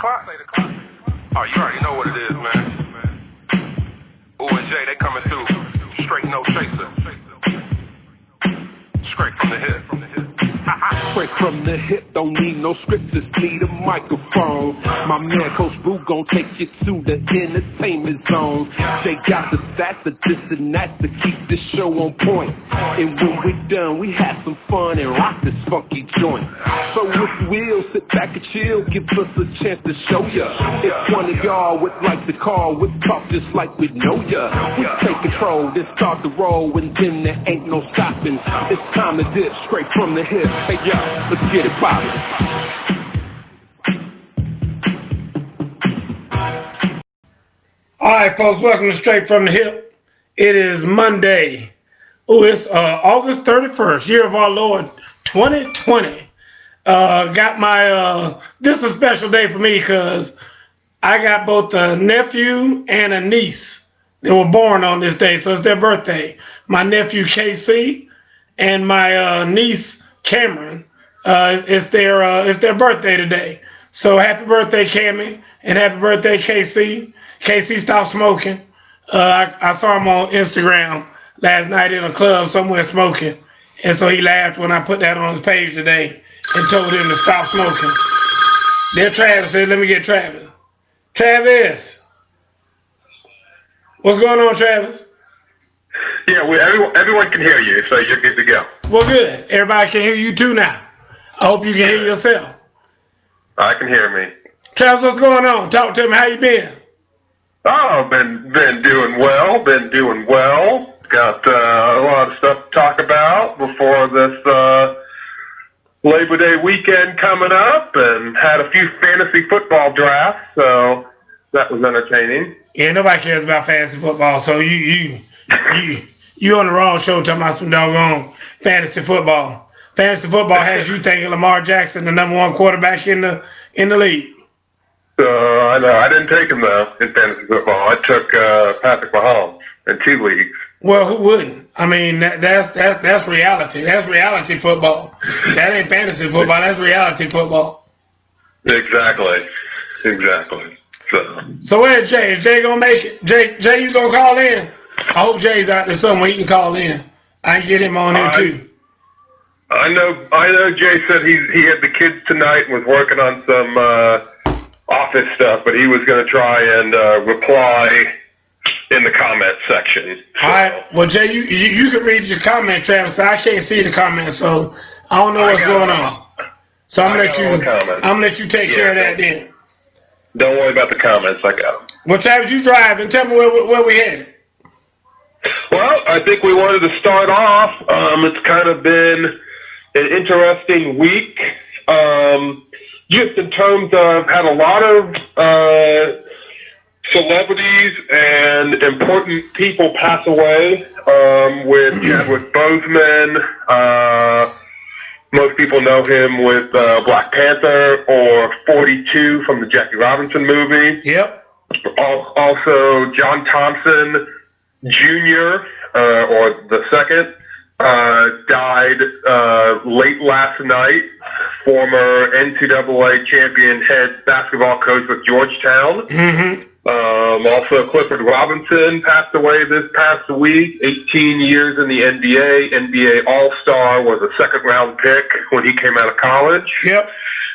clock. Oh, you already know what it is, man. Ooh and Jay, they coming through. Straight no chaser. Straight from the hip. Straight from the hip, don't need no script, just need a microphone. My man Coach Boo gon' take you to the entertainment zone. They got the stats of this and that to keep this show on point. And when we're done, we have some fun and rock this funky joint. So if you will, sit back and chill, give us a chance to show ya. If one of y'all would like to call, we'll talk just like we know ya. We take control, then start the roll, and then there ain't no stopping. It's time to dip straight from the hip. Hey yo, let's get it poppin'. All right, folks, welcome to Straight from the Hip. It is Monday. Oh, it's August 31st, year of our Lord, 2020. Got my, this is a special day for me because I got both a nephew and a niece that were born on this day, so it's their birthday. My nephew, KC, and my niece, Cameron. It's their birthday today. So happy birthday, Cammy, and happy birthday, KC. KC stopped smoking. I saw him on Instagram last night in a club somewhere smoking, and so he laughed when I put that on his page today and told him to stop smoking. Then Travis said, "Let me get Travis." Travis, what's going on, Travis? Yeah, everyone can hear you, so you're good to go. Well, good. Everybody can hear you too now. I hope you can hear yourself. I can hear me. Travis, what's going on? Talk to me. How you been? Oh, been doing well. Got a lot of stuff to talk about before this Labor Day weekend coming up, and had a few fantasy football drafts, so that was entertaining. Yeah, nobody cares about fantasy football, so you on the wrong show talking about some doggone fantasy football. Fantasy football has you thinking Lamar Jackson the number one quarterback in the league. I know. I didn't take him, though, in fantasy football. I took Patrick Mahomes in 2 leagues. Well, who wouldn't? I mean, that's reality. That's reality football. That ain't fantasy football. That's reality football. Exactly. So where's Jay? Is Jay going to make it? Jay, you going to call in? I hope Jay's out there somewhere he can call in. I can get him on here, too. I know Jay said he had the kids tonight and was working on some office stuff, but he was going to try and reply in the comment section. So. All right. Well, Jay, you can read your comment, Travis. I can't see the comments, so I don't know what's going on. So I'm gonna let you take care of that then. Don't worry about the comments. I got them. Well, Travis, you drive and tell me where we headed. Well, I think we wanted to start off. It's kind of been an interesting week. Just in terms of had a lot of celebrities and important people pass away, with Chadwick Boseman. Most people know him with Black Panther or 42 from the Jackie Robinson movie. Yep. Also, John Thompson Jr., or the second, died late last night. Former NCAA champion head basketball coach with Georgetown. Mm-hmm. Also, Clifford Robinson passed away this past week. 18 years in the NBA. NBA All-Star, was a second-round pick when he came out of college. Yep.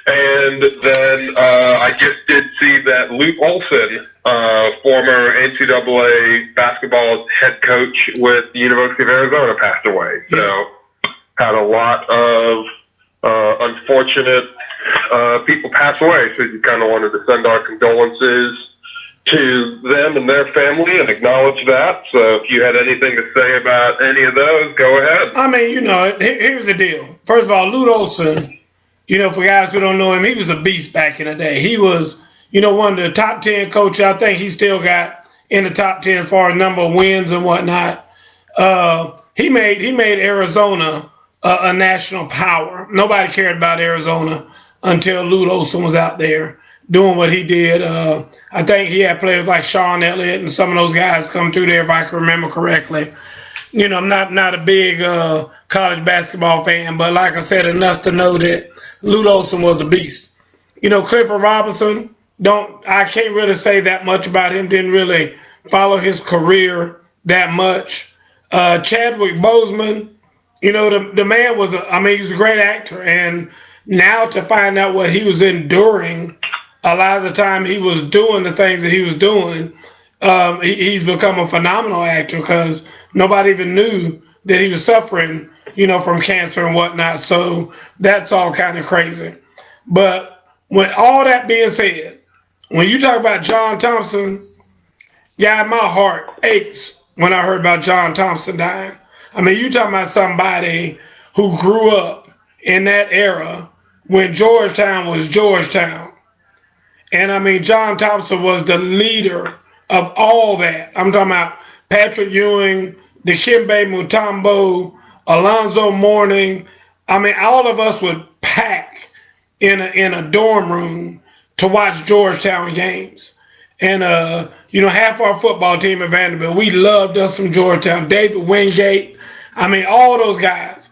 And then I just did see that Luke Olson, former NCAA basketball head coach with the University of Arizona, passed away. So had a lot of unfortunate people pass away. So you kind of wanted to send our condolences to them and their family and acknowledge that. So if you had anything to say about any of those, go ahead. I mean, here's the deal. First of all, Luke Olson, for guys who don't know him, he was a beast back in the day. He was, one of the top 10 coaches. I think he still got in the top 10 as far as number of wins and whatnot. He made Arizona a national power. Nobody cared about Arizona until Luke Olson was out there doing what he did. I think he had players like Sean Elliott and some of those guys come through there, if I can remember correctly. I'm not a big college basketball fan, but like I said, enough to know that Luke Olson was a beast. Clifford Robinson, I can't really say that much about him. Didn't really follow his career that much. Chadwick Boseman, the man was, he was a great actor. And now to find out what he was enduring, a lot of the time he was doing the things that he was doing, he's become a phenomenal actor because nobody even knew that he was suffering, from cancer and whatnot. So that's all kind of crazy. But when all that being said, when you talk about John Thompson, yeah, my heart aches when I heard about John Thompson dying. You talking about somebody who grew up in that era when Georgetown was Georgetown. And John Thompson was the leader of all that. I'm talking about Patrick Ewing, Dikembe Mutombo, Alonzo Mourning. All of us would pack in a dorm room to watch Georgetown games. And, half our football team at Vanderbilt, we loved us from Georgetown. David Wingate. All those guys,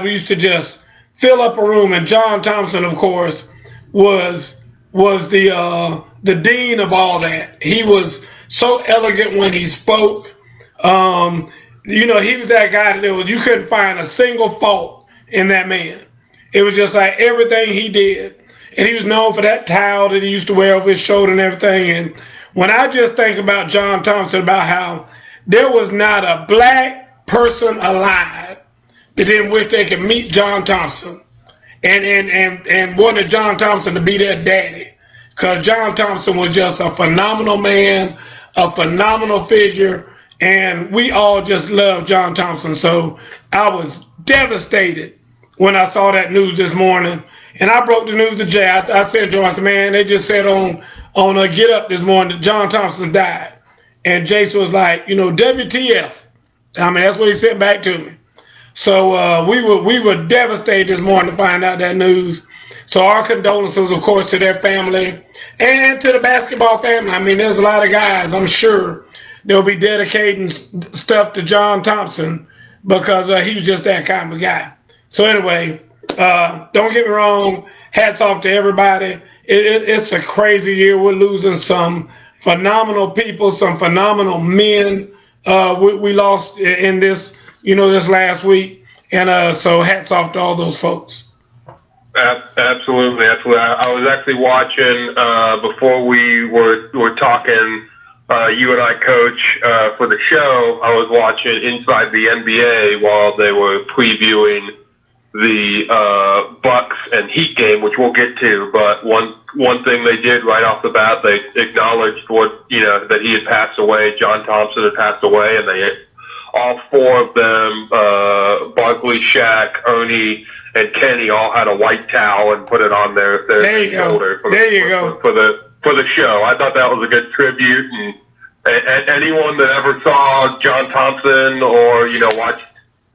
we used to just fill up a room. And John Thompson, of course, was the dean of all that. He was so elegant when he spoke. He was that guy that you couldn't find a single fault in that man. It was just like everything he did. And he was known for that towel that he used to wear over his shoulder and everything. And when I just think about John Thompson, about how there was not a black person alive that didn't wish they could meet John Thompson and wanted John Thompson to be their daddy. Because John Thompson was just a phenomenal man, a phenomenal figure, and we all just loved John Thompson. So I was devastated when I saw that news this morning. And I broke the news to Jay. I said to him, I said, man, they just said on Get Up this morning that John Thompson died. And Jason was like, WTF. That's what he sent back to me. So we were devastated this morning to find out that news. So our condolences, of course, to their family and to the basketball family. There's a lot of guys, I'm sure, they'll be dedicating stuff to John Thompson because he was just that kind of guy. So anyway, don't get me wrong, hats off to everybody. It's a crazy year. We're losing some phenomenal people, some phenomenal men. We lost in this, this last week. And so hats off to all those folks. Absolutely. I was actually watching before we were talking. You and I, Coach, for the show. I was watching Inside the NBA while they were previewing the Bucks and Heat game, which we'll get to. But one thing they did right off the bat, they acknowledged that he had passed away. John Thompson had passed away, and all four of them, Barkley, Shaq, Ernie, and Kenny, all had a white towel and put it on their shoulder for the show. I thought that was a good tribute, and anyone that ever saw John Thompson or watched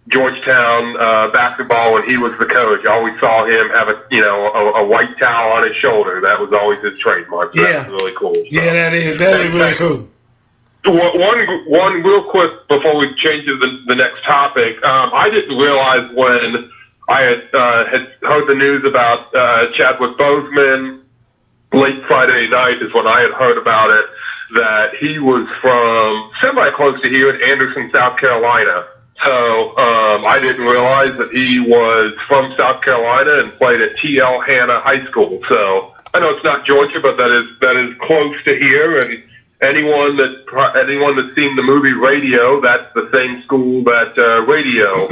Georgetown basketball when he was the coach, always saw him have a white towel on his shoulder. That was always his trademark. So yeah, that was really cool. So, yeah, that is really cool. One real quick before we change to the next topic. I didn't realize when I had heard the news about Chadwick Boseman late Friday night is when I had heard about it, that he was from semi-close to here in Anderson, South Carolina. So I didn't realize that he was from South Carolina and played at T.L. Hanna High School. So I know it's not Georgia, but that is close to here. And anyone that's seen the movie Radio, that's the same school that Radio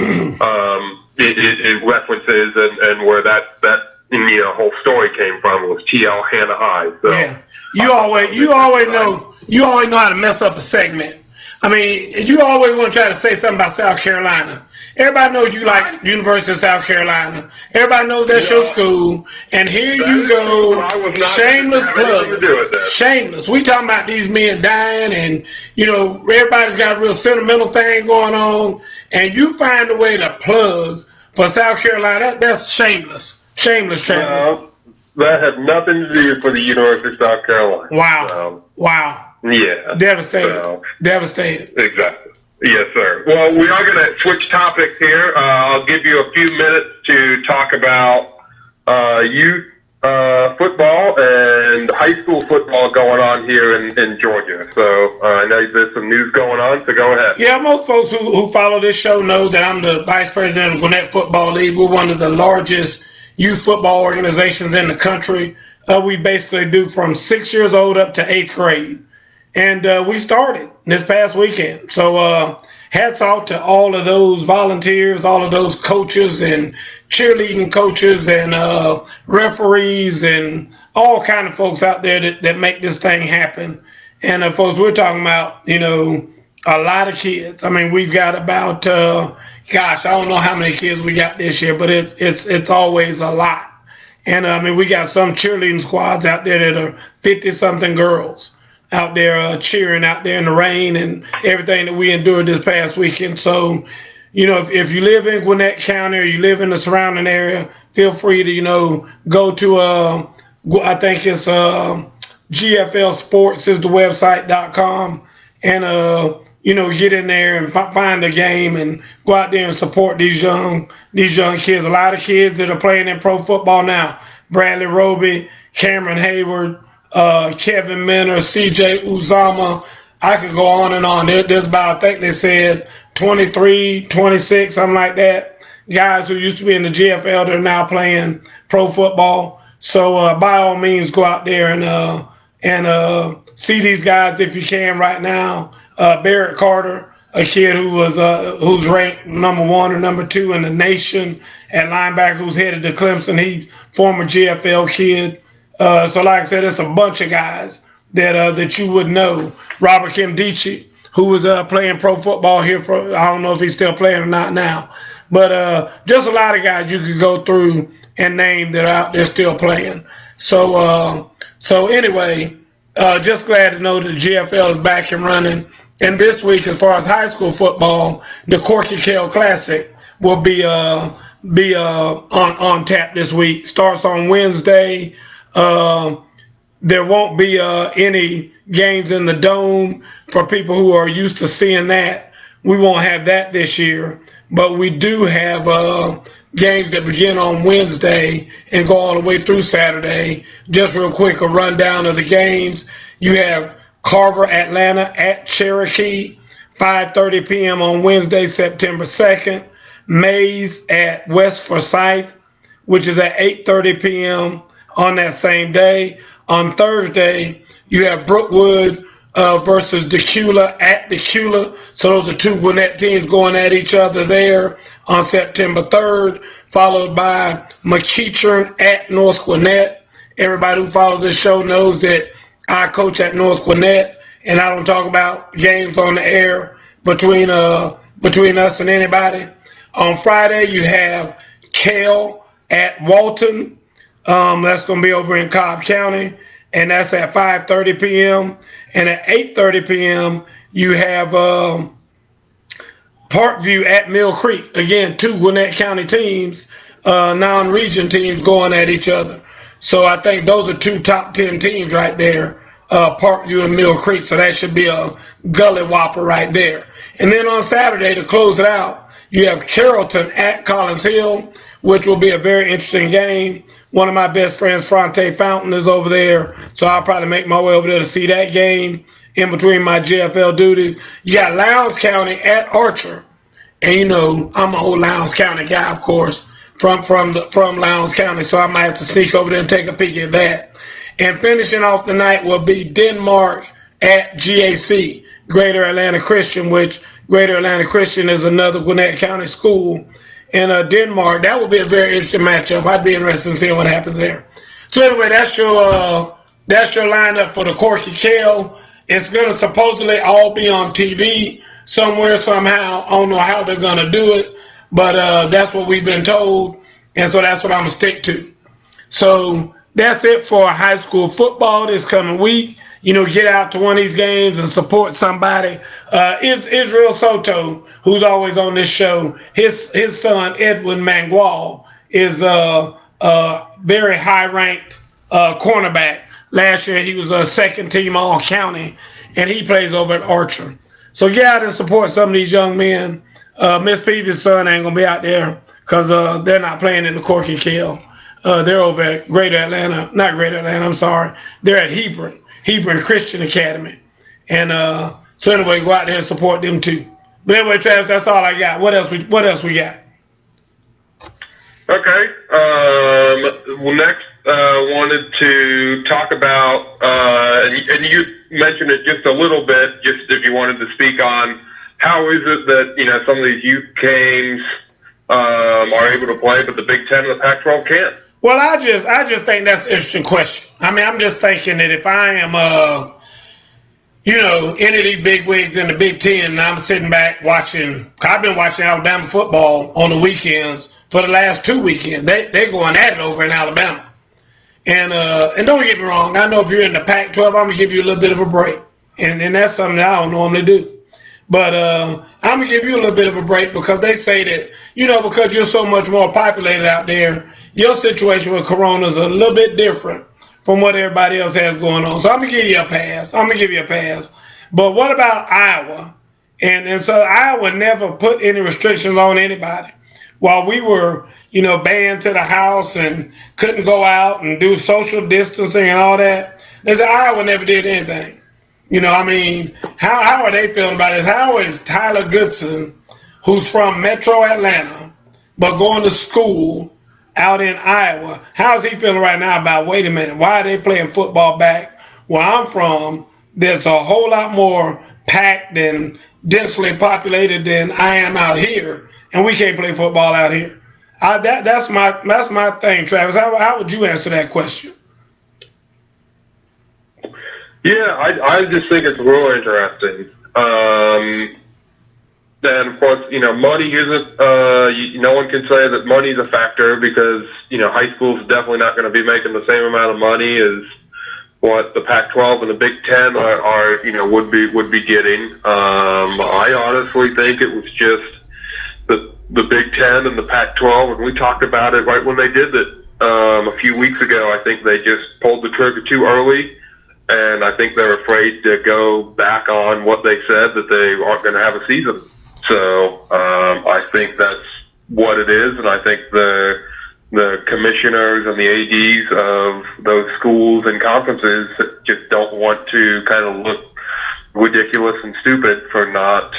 it references, and where that whole story came from was T.L. Hanna High. So yeah, you always know how to mess up a segment. You always want to try to say something about South Carolina. Everybody knows you like University of South Carolina. Everybody knows that's your school. And here you go, shameless plug. Shameless. We talking about these men dying, and everybody's got a real sentimental thing going on, and you find a way to plug for South Carolina. That's shameless. Shameless, Travis. That had nothing to do for the University of South Carolina. Wow. Wow. Yeah. Devastated. Devastated. Exactly. Yes, sir. Well, we are going to switch topics here. I'll give you a few minutes to talk about youth football and high school football going on here in Georgia. So I know there's some news going on, so go ahead. Yeah, most folks who follow this show know that I'm the vice president of Gwinnett Football League. We're one of the largest youth football organizations in the country. We basically do from 6 years old up to 8th grade. And we started this past weekend. So hats off to all of those volunteers, all of those coaches and cheerleading coaches and referees and all kind of folks out there that make this thing happen. And folks, we're talking about, a lot of kids. I mean, we've got about, I don't know how many kids we got this year, but it's always a lot. And I mean, we got some cheerleading squads out there that are 50-something girls out there cheering out there in the rain and everything that we endured this past weekend. So, if you live in Gwinnett County or you live in the surrounding area, feel free to, go to, I think it's GFL Sports is the website.com and, get in there and find a game and go out there and support these young kids. A lot of kids that are playing in pro football now. Bradley Roby, Cameron Hayward, Kevin Minner, CJ Uzama. I could go on and on. There's about, I think they said 23, 26, something like that. Guys who used to be in the GFL that are now playing pro football. So by all means, go out there and see these guys if you can right now. Barrett Carter, a kid who's ranked number 1 or number 2 in the nation at linebacker, who's headed to Clemson. He's former GFL kid. So like I said, it's a bunch of guys that you would know. Robert Kimdichie, who was playing pro football here I don't know if he's still playing or not now. But just a lot of guys you could go through and name that are out there still playing. So anyway, just glad to know that the GFL is back and running. And this week, as far as high school football, the Corky Kell Classic will be on tap this week. Starts on Wednesday. There won't be any games in the Dome for people who are used to seeing that. We won't have that this year, but we do have games that begin on Wednesday and go all the way through Saturday. Just real quick, a rundown of the games. You have Carver, Atlanta at Cherokee, 5:30 p.m. on Wednesday, September 2nd. Mays at West Forsyth, which is at 8:30 p.m. on that same day. On Thursday, you have Brookwood versus Decula at Decula. So those are two Gwinnett teams going at each other there on September 3rd, followed by McEachern at North Gwinnett. Everybody who follows this show knows that I coach at North Gwinnett, and I don't talk about games on the air between us and anybody. On Friday, you have Kell at Walton. That's going to be over in Cobb County, and that's at 5:30 p.m. And at 8:30 p.m., you have Parkview at Mill Creek. Again, two Gwinnett County teams, non-region teams going at each other. So I think those are two top 10 teams right there, Parkview and Mill Creek. So that should be a gully whopper right there. And then on Saturday, to close it out, you have Carrollton at Collins Hill, which will be a very interesting game. One of my best friends, Fronte Fountain, is over there. So I'll probably make my way over there to see that game in between my GFL duties. You got Lowndes County at Archer. And, I'm an old Lowndes County guy, of course, from Lowndes County. So I might have to sneak over there and take a peek at that. And finishing off the night will be Denmark at GAC, Greater Atlanta Christian, which Greater Atlanta Christian is another Gwinnett County school. And Denmark, that will be a very interesting matchup. I'd be interested in seeing what happens there. So anyway, that's your lineup for the Corky Kell. It's going to supposedly all be on TV somewhere, somehow. I don't know how they're going to do it, but that's what we've been told, and so that's what I'm going to stick to. So that's it for high school football this coming week. Get out to one of these games and support somebody. Israel Soto, who's always on this show, his son, Edwin Mangual, is a very high-ranked cornerback. Last year, he was a second-team All-County, and he plays over at Archer. So get out and support some of these young men. Miss Peavy's son ain't going to be out there because they're not playing in the Corky Kell. They're over at Greater Atlanta, not Greater Atlanta, I'm sorry. They're at Hebron Christian Academy. And so anyway, go out there and support them too. But anyway, Travis, that's all I got. What else we got? Okay. Well, next, wanted to talk about, and you mentioned it just a little bit, just if you wanted to speak on how is it that, some of these youth games are able to play, but the Big Ten and the Pac-12 can't? Well, I just think that's an interesting question. I mean, I'm just thinking that if I am, any of these big wigs in the Big Ten, and I'm sitting back watching, I've been watching Alabama football on the weekends for the last 2 weekends. They're going at it over in Alabama. And don't get me wrong, I know if you're in the Pac-12, I'm going to give you a little bit of a break. And that's something that I don't normally do. But I'm going to give you a little bit of a break because they say that, because you're so much more populated out there, your situation with Corona is a little bit different from what everybody else has going on. So I'm going to give you a pass. But what about Iowa? And so Iowa never put any restrictions on anybody. While we were, banned to the house and couldn't go out and do social distancing and all that, they said Iowa never did anything. How are they feeling about it? How is Tyler Goodson, who's from Metro Atlanta, but going to school out in Iowa, how's he feeling right now about, wait a minute, why are they playing football back where I'm from? There's a whole lot more packed and densely populated than I am out here, and we can't play football out here. That's my thing, Travis. How would you answer that question? Yeah, I just think it's real interesting. And of course, money isn't, no one can say that money's a factor because, high school's definitely not going to be making the same amount of money as what the Pac-12 and the Big Ten are would be getting. I honestly think it was just the Big Ten and the Pac-12, and we talked about it right when they did it a few weeks ago. I think they just pulled the trigger too early. And I think they're afraid to go back on what they said, that they aren't going to have a season. So I think that's what it is, and I think the commissioners and the ADs of those schools and conferences just don't want to kind of look ridiculous and stupid for not,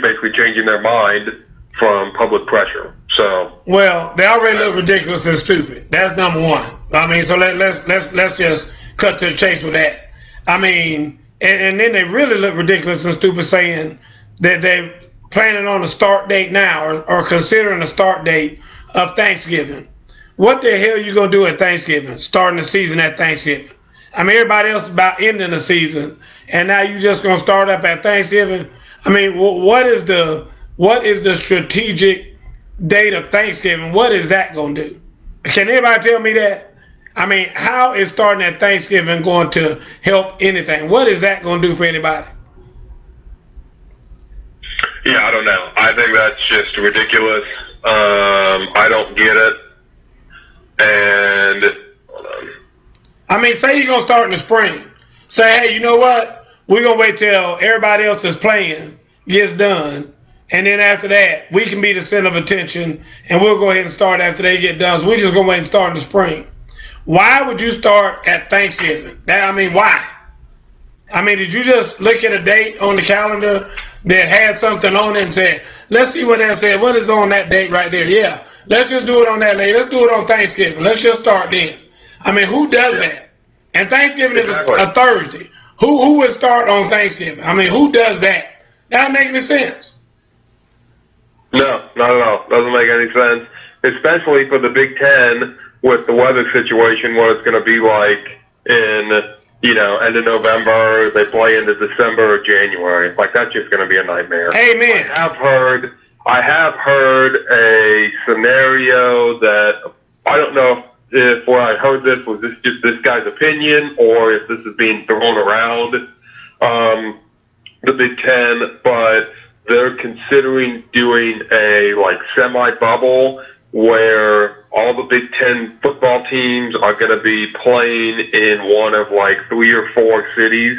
basically changing their mind from public pressure. So they already look ridiculous and stupid. That's number one. So let's just cut to the chase with that. And then they really look ridiculous and stupid saying that they're planning on a start date now or considering a start date of Thanksgiving. What the hell are you going to do at Thanksgiving, starting the season at Thanksgiving? Everybody else is about ending the season, and now you just going to start up at Thanksgiving? What is the strategic date of Thanksgiving? What is that going to do? Can anybody tell me that? How is starting at Thanksgiving going to help anything? What is that going to do for anybody? Yeah, I don't know. I think that's just ridiculous. I don't get it. And say you're going to start in the spring. Say, hey, you know what? We're going to wait till everybody else that's playing gets done. And then after that, we can be the center of attention, and we'll go ahead and start after they get done. So we're just going to wait and start in the spring. Why would you start at Thanksgiving? Why? Did you just look at a date on the calendar that had something on it and said, let's see what that said. What is on that date right there? Yeah, let's just do it on that day. Let's do it on Thanksgiving. Let's just start then. Who does that? And Thanksgiving is a Thursday. Who would start on Thanksgiving? Who does that? That doesn't make any sense. No, not at all. Doesn't make any sense, especially for the Big Ten with the weather situation where it's going to be like in, end of November, they play into December or January. That's just going to be a nightmare. Amen. I have heard a scenario that I don't know if where I heard this was just this guy's opinion or if this is being thrown around the Big Ten, but they're considering doing a semi-bubble where all the Big Ten football teams are going to be playing in one of 3 or 4 cities,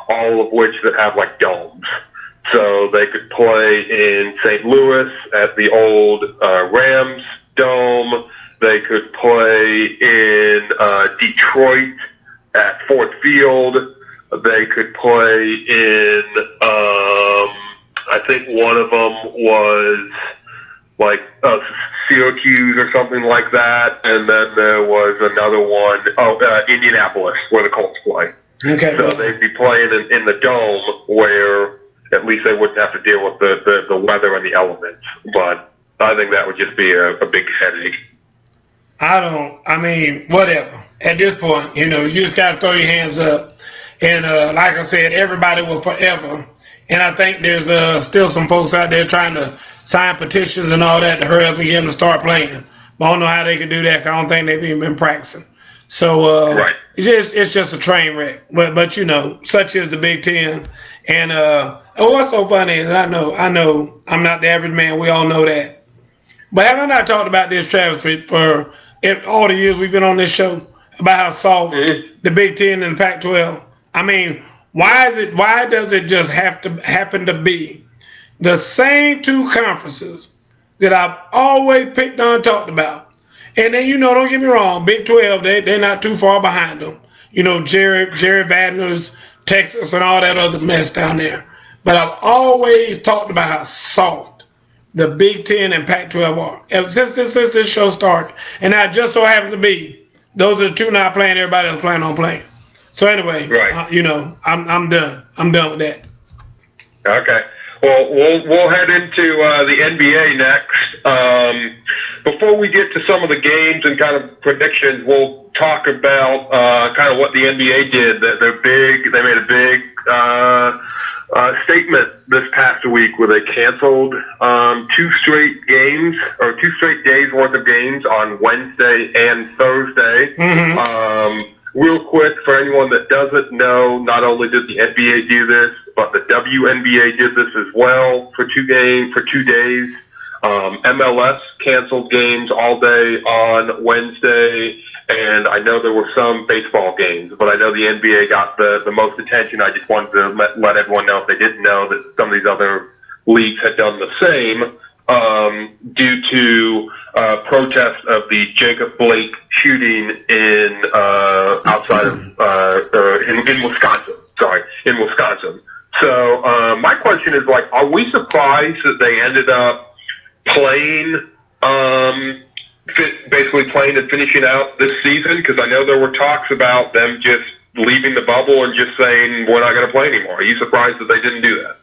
all of which that have domes. So they could play in St. Louis at the old Rams Dome. They could play in Detroit at Ford Field. They could play in, I think one of them was like Syracuse or something like that. And then there was another one, Indianapolis, where the Colts play. Okay. So they'd be playing in the Dome, where at least they wouldn't have to deal with the weather and the elements. But I think that would just be a big headache. Whatever. At this point, you just got to throw your hands up. And like I said, everybody will forever. And I think there's still some folks out there trying to sign petitions and all that to hurry up and get them to start playing. But I don't know how they could do that, 'cause I don't think they've even been practicing. So right. It's just a train wreck. But such is the Big Ten. And what's so funny is I know I'm not the average man. We all know that. But have I not talked about this, Travis, for all the years we've been on this show, about how soft the Big Ten and the Pac-12? I mean, why does it just have to happen to be the same two conferences that I've always picked on and talked about? And then, don't get me wrong, Big 12, they're not too far behind them. Jerry Vadner's Texas and all that other mess down there. But I've always talked about how soft the Big Ten and Pac-12 are. Ever since this show started. And now it just so happens to be those are the two not playing, everybody else planning on playing. So anyway, right. I'm done. I'm done with that. Okay. Well, we'll head into the NBA next. Before we get to some of the games and kind of predictions, we'll talk about kind of what the NBA did. They made a big statement this past week where they canceled 2 straight games or 2 straight days worth of games on Wednesday and Thursday. Mm-hmm. Real quick, for anyone that doesn't know, not only did the NBA do this, but the WNBA did this as well for 2 days. MLS canceled games all day on Wednesday, and I know there were some baseball games, but I know the NBA got the most attention. I just wanted to let everyone know, if they didn't know, that some of these other leagues had done the same due to protest of the Jacob Blake shooting in outside of in Wisconsin. Sorry, in Wisconsin. So my question is, are we surprised that they ended up playing, basically playing and finishing out this season? Because I know there were talks about them just leaving the bubble and just saying we're not going to play anymore. Are you surprised that they didn't do that?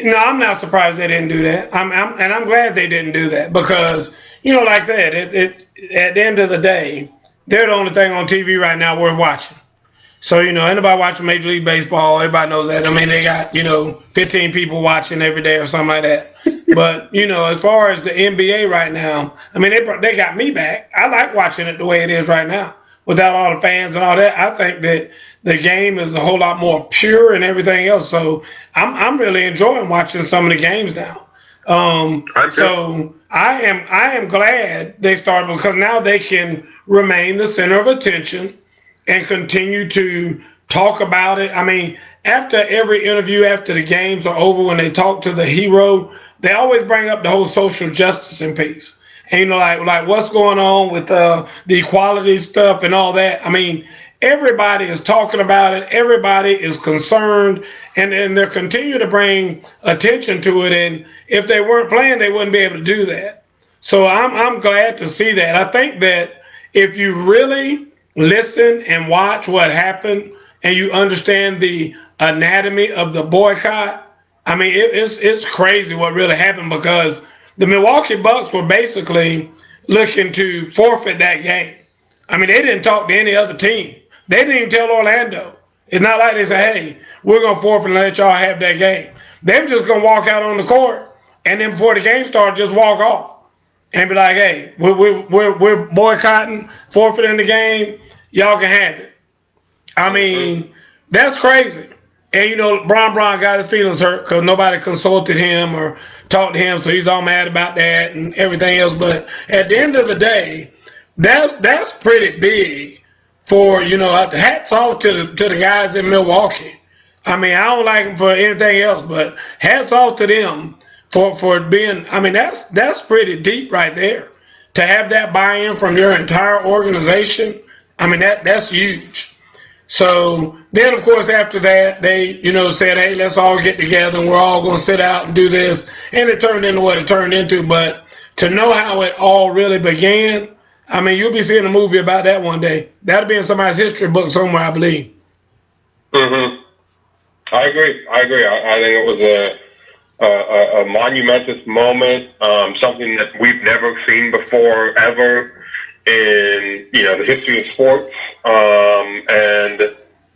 No, I'm not surprised they didn't do that. I'm glad they didn't do that, because like that, it at the end of the day, they're the only thing on TV right now worth watching. So anybody watching Major League Baseball, everybody knows that. I mean, they got 15 people watching every day or something like that. But as far as the NBA right now, I mean, they got me back. I like watching it the way it is right now, without all the fans and all that. I think that the game is a whole lot more pure and everything else. So I'm really enjoying watching some of the games now. So I am glad they started, because now they can remain the center of attention and continue to talk about it. I mean, after every interview, after the games are over, when they talk to the hero, they always bring up the whole social justice and peace. And like what's going on with the equality stuff and all that. I mean, everybody is talking about it. Everybody is concerned, and they're continuing to bring attention to it. And if they weren't playing, they wouldn't be able to do that. So I'm glad to see that. I think that if you really listen and watch what happened, and you understand the anatomy of the boycott, I mean, it's crazy what really happened, because the Milwaukee Bucks were basically looking to forfeit that game. I mean, they didn't talk to any other team. They didn't even tell Orlando. It's not like they said, hey, we're going to forfeit and let y'all have that game. They were just going to walk out on the court, and then before the game started, just walk off and be like, hey, we're boycotting, forfeiting the game. Y'all can have it. I mean, that's crazy. And, Bron got his feelings hurt because nobody consulted him or talked to him, so he's all mad about that and everything else. But at the end of the day, that's pretty big for, hats off to the guys in Milwaukee. I mean, I don't like them for anything else, but hats off to them for being, I mean, that's pretty deep right there. to have that buy-in from your entire organization, I mean, that's huge. So then, of course, after that, they, said, hey, let's all get together and we're all going to sit out and do this. And it turned into what it turned into. But to know how it all really began, I mean, you'll be seeing a movie about that one day. That'll be in somebody's history book somewhere, I believe. Mm-hmm. I agree. I think it was a monumentous moment, something that we've never seen before ever in the history of sports. And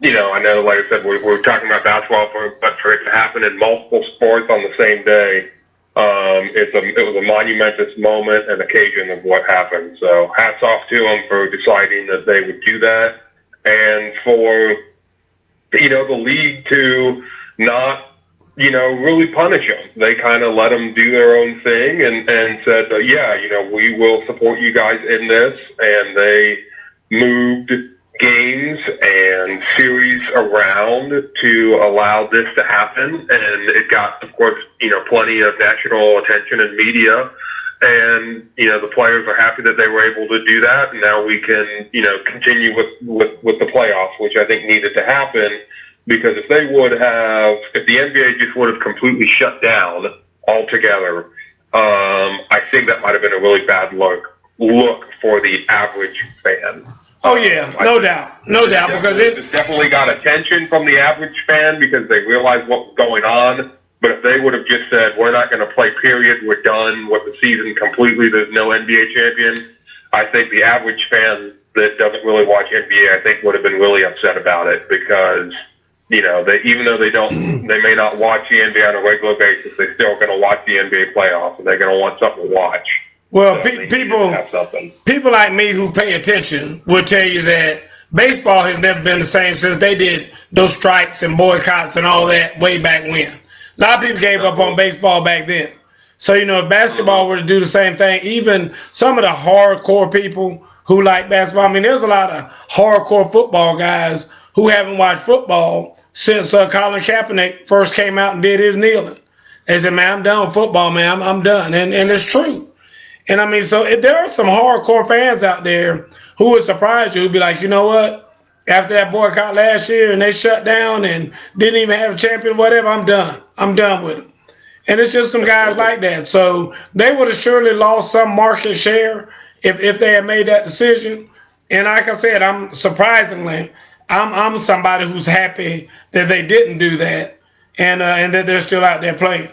I know, like I said, we're talking about basketball, but for it to happen in multiple sports on the same day, it was a monumentous moment and occasion of what happened. So hats off to them for deciding that they would do that, and for the league to not really punish them. They kind of let them do their own thing and said, we will support you guys in this. And they moved games and series around to allow this to happen. And it got, of course, plenty of national attention and media. And, the players are happy that they were able to do that. And now we can, continue with the playoffs, which I think needed to happen. Because if the NBA just would have completely shut down altogether, I think that might have been a really bad look for the average fan. Oh yeah, no doubt, because it definitely got attention from the average fan because they realized what was going on. But if they would have just said, we're not going to play, period, we're done with the season completely, there's no NBA champion, I think the average fan that doesn't really watch NBA, I think would have been really upset about it because even though they may not watch the NBA on a regular basis, they're still going to watch the NBA playoffs, and they're going to want something to watch. Well, people like me who pay attention will tell you that baseball has never been the same since they did those strikes and boycotts and all that way back when. A lot of people gave up on baseball back then. So, if basketball were to do the same thing, even some of the hardcore people who like basketball, I mean, there's a lot of hardcore football guys who haven't watched football since Colin Kaepernick first came out and did his kneeling. They said, man, I'm done with football, man. I'm done. And it's true. And I mean, so there are some hardcore fans out there who would surprise you, who'd be like, you know what? After that boycott last year and they shut down and didn't even have a champion, whatever, I'm done. I'm done with them. And it's just some guys like that. So they would have surely lost some market share if they had made that decision. And like I said, I'm somebody who's happy that they didn't do that and that they're still out there playing.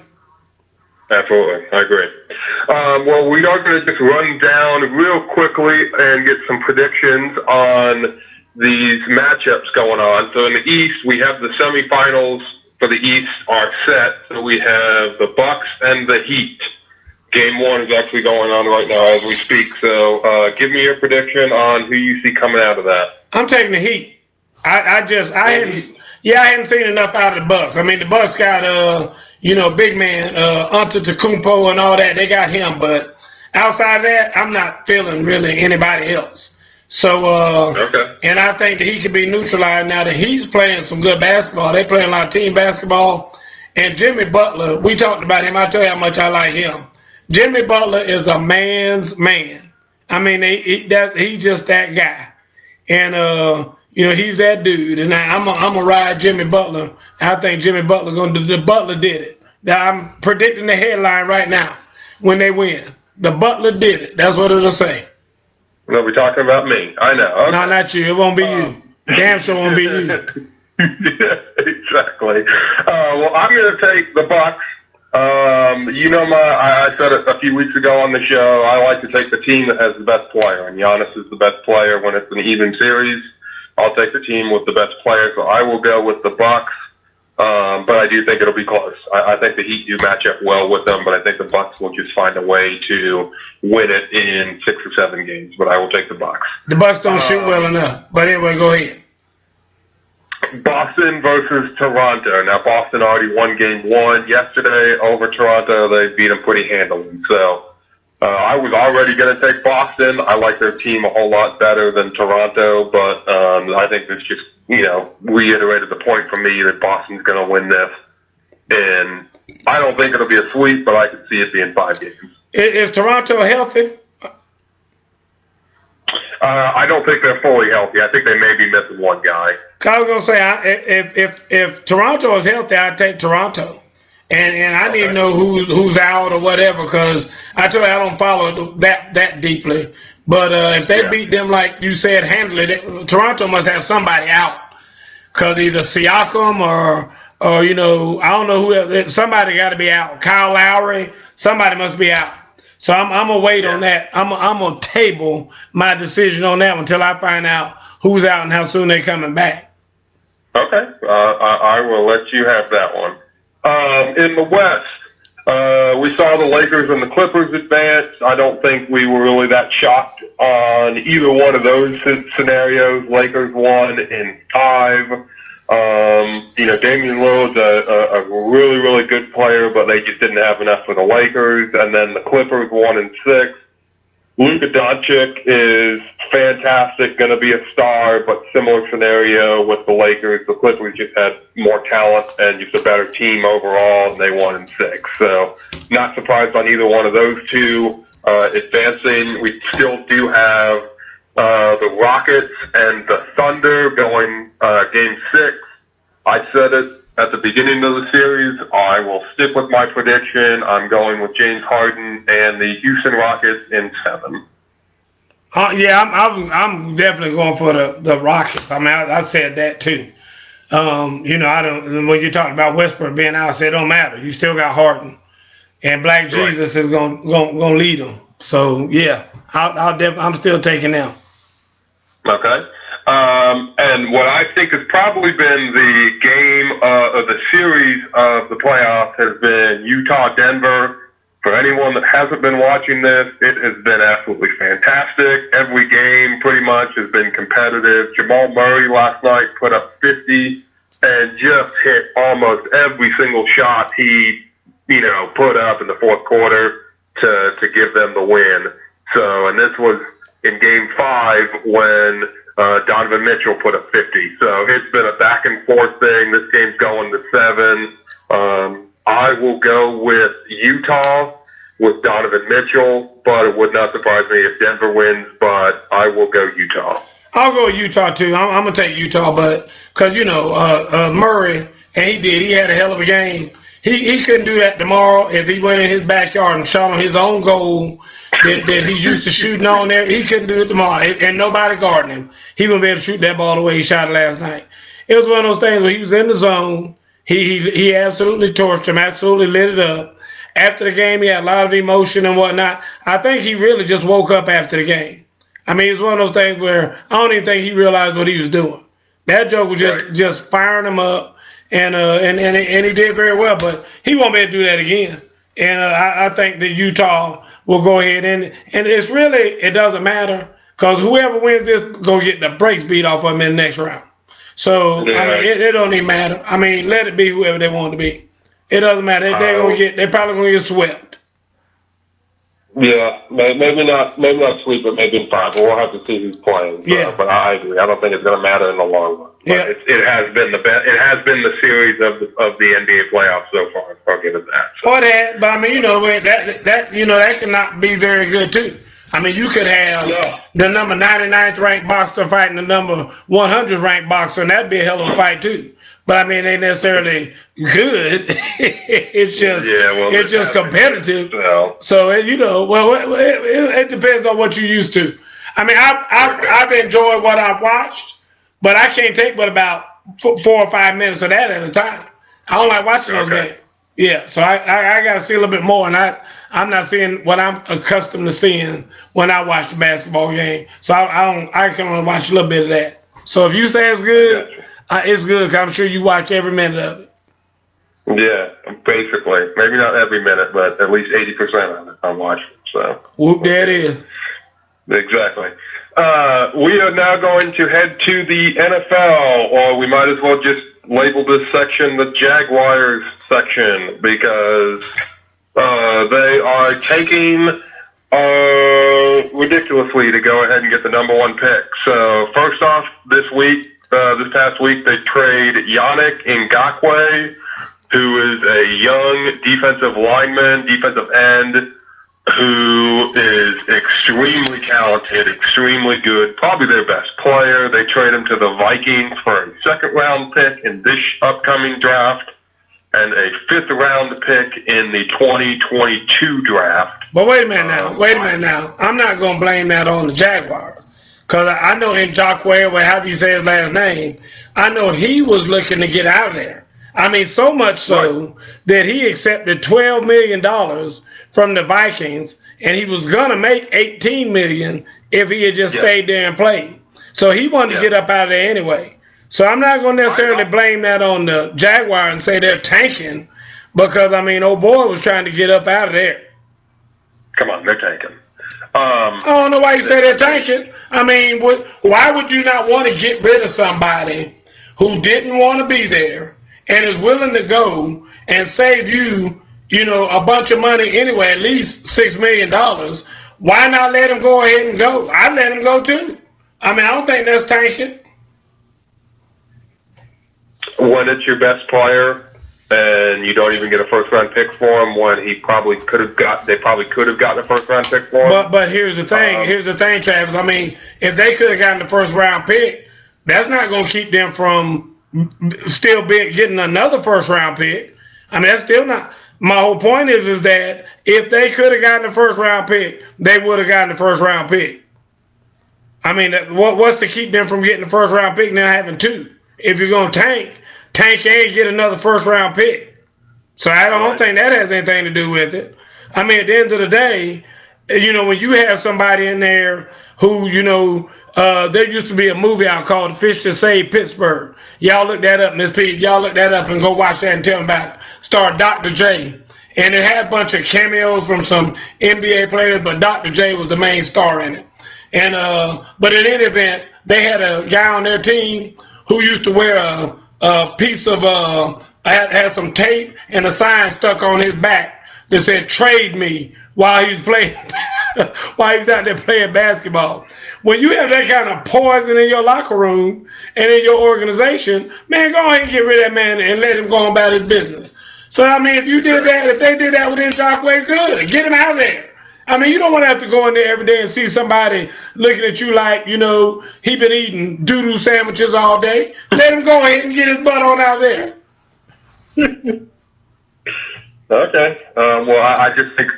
Absolutely. I agree. Well, we are going to just run down real quickly and get some predictions on these matchups going on. So in the East, we have the semifinals for the East are set. So we have the Bucks and the Heat. Game one is actually going on right now as we speak. So give me your prediction on who you see coming out of that. I'm taking the Heat. I hadn't seen enough out of the Bucks. I mean, the Bucks got big man Antetokounmpo and all that. They got him, but outside of that, I'm not feeling really anybody else. So okay. And I think that he can be neutralized now that he's playing some good basketball. They playing a lot of team basketball. And Jimmy Butler, we talked about him. I tell you how much I like him. Jimmy Butler is a man's man. I mean, he's just that guy. And he's that dude, and I'm gonna ride Jimmy Butler. I think Jimmy Butler gonna do. The Butler did it. I'm predicting the headline right now when they win. The Butler did it. That's what it'll say. They'll be talking about me. I know. Okay. No, not you. It won't be you. Damn sure won't be you. Yeah, exactly. Well, I'm gonna take the Bucks. I said it a few weeks ago on the show. I like to take the team that has the best player, and Giannis is the best player when it's an even series. I'll take the team with the best player, so I will go with the Bucks. But I do think it'll be close. I think the Heat do match up well with them, but I think the Bucks will just find a way to win it in 6 or 7 games. But I will take the Bucks. The Bucks don't shoot well enough. But anyway, go ahead. Boston versus Toronto. Now, Boston already won game 1 yesterday over Toronto. They beat them pretty handily. So I was already going to take Boston. I like their team a whole lot better than Toronto, but I think this just, reiterated the point for me that Boston's going to win this. And I don't think it'll be a sweep, but I could see it being 5 games. Is Toronto healthy? I don't think they're fully healthy. I think they may be missing one guy. I was gonna say, if Toronto is healthy, I'd take Toronto, and I need to know who's out or whatever, because I tell you I don't follow that deeply. But if they beat them like you said handily, Toronto must have somebody out, because either Siakam or I don't know who else. Somebody got to be out. Kyle Lowry, somebody must be out. So I'm gonna wait on that. I'm gonna table my decision on that until I find out who's out and how soon they're coming back. Okay, I will let you have that one. In the West, we saw the Lakers and the Clippers advance. I don't think we were really that shocked on either one of those scenarios. Lakers won in 5. Damian Lillard's a really, really good player, but they just didn't have enough for the Lakers. And then the Clippers won in 6. Luka Doncic is fantastic, going to be a star, but similar scenario with the Lakers. The Clippers just had more talent and just a better team overall, and they won in 6. So not surprised on either one of those two advancing. We still do have the Rockets and the Thunder going Game 6. I said it at the beginning of the series. I will stick with my prediction. I'm going with James Harden and the Houston Rockets in 7. I'm definitely going for the Rockets. I mean, I said that too. I don't. When you talked about Westbrook being out, I said it don't matter. You still got Harden, and Black Jesus is going to lead them. So yeah, I'm still taking them. Okay. And what I think has probably been the game of the series of the playoffs has been Utah-Denver. For anyone that hasn't been watching this, it has been absolutely fantastic. Every game pretty much has been competitive. Jamal Murray last night put up 50 and just hit almost every single shot he, put up in the fourth quarter to give them the win. So, and this was in Game 5 when Donovan Mitchell put up 50. So it's been a back and forth thing. This game's going to 7. I will go with Utah with Donovan Mitchell, but it would not surprise me if Denver wins, but I will go Utah. I'll go with Utah too. I'm going to take Utah, but because, Murray, and he had a hell of a game. He couldn't do that tomorrow if he went in his backyard and shot on his own goal that he's used to shooting on there. He couldn't do it tomorrow, and nobody guarding him. He wouldn't be able to shoot that ball the way he shot it last night. It was one of those things where he was in the zone. He absolutely torched him, absolutely lit it up. After the game, he had a lot of emotion and whatnot. I think he really just woke up after the game. I mean, it's one of those things where I don't even think he realized what he was doing. That joke was just firing him up, and he did very well. But he won't be able to do that again. And I think that Utah will go ahead and it's really, it doesn't matter, because whoever wins this gonna get the brakes beat off of him in the next round. So yeah. I mean, it don't even matter. I mean, let it be whoever they want to be. It doesn't matter. They're probably gonna get swept. Yeah, maybe not sweep, but maybe in 5. We'll have to see who's playing. Yeah, but I agree. I don't think it's gonna matter in the long run. But it has been the best. It has been the series of the NBA playoffs so far. I'll give it that. So. Or that, but I mean, that cannot be very good too. I mean, you could have the number 99th ranked boxer fighting the number 100th ranked boxer, and that'd be a hell of a fight too. But I mean, they ain't necessarily good. It's just competitive. So it depends on what you're used to. I mean, I've enjoyed what I've watched, but I can't take but about 4 or 5 minutes of that at a time. I don't like watching those games. Yeah, so I got to see a little bit more, and I'm not seeing what I'm accustomed to seeing when I watch the basketball game. So I can only watch a little bit of that. So if you say it's good, it's good, because I'm sure you watch every minute of it. Yeah, basically. Maybe not every minute, but at least 80% of it I'm watching. So there it is. Exactly. We are now going to head to the NFL, or we might as well just label this section the Jaguars section, because they are taking ridiculously to go ahead and get the number 1 pick. So first off, this past week, they trade Yannick Ngakoue, who is a young defensive lineman, defensive end, who is extremely talented, extremely good, probably their best player. They trade him to the Vikings for a second-round pick in this upcoming draft and a fifth-round pick in the 2022 draft. But wait a minute now. I'm not going to blame that on the Jaguars. Because I know Njokwe, or however you say his last name, I know he was looking to get out of there. I mean, so much so that he accepted $12 million from the Vikings, and he was going to make $18 million if he had just stayed there and played. So he wanted to get up out of there anyway. So I'm not going to necessarily blame that on the Jaguars and say they're tanking because, I mean, old boy was trying to get up out of there. Come on, they're tanking. I don't know why you say they're tanking. I mean, why would you not want to get rid of somebody who didn't want to be there and is willing to go and save you, a bunch of money anyway, at least $6 million? Why not let him go ahead and go? I'd let him go too. I mean, I don't think that's tanking. When it's your best player and you don't even get a first-round pick for him, when they probably could have gotten a first-round pick for him. But here's the thing, Travis. I mean, if they could have gotten the first-round pick, that's not going to keep them from still getting another first-round pick. I mean, that's still not. My whole point is that if they could have gotten the first-round pick, they would have gotten the first-round pick. I mean, what's to keep them from getting the first-round pick and then having two? If you're going to tank and get another first-round pick. So I don't think that has anything to do with it. I mean, at the end of the day, when you have somebody in there who, there used to be a movie out called Fish to Save Pittsburgh. Y'all look that up, Miss Pete. Y'all look that up and go watch that and tell me about it. Starred Dr. J. And it had a bunch of cameos from some NBA players, but Dr. J was the main star in it. And but in any event, they had a guy on their team who used to wear a piece of had some tape and a sign stuck on his back that said "Trade me" while he was playing, while he was out there playing basketball. When you have that kind of poison in your locker room and in your organization, man, go ahead and get rid of that man and let him go on about his business. So I mean, if they did that with Njokwe, good, get him out of there. I mean, you don't want to have to go in there every day and see somebody looking at you like, he been eating doo-doo sandwiches all day. Let him go ahead and get his butt on out there. Okay. Well, I just think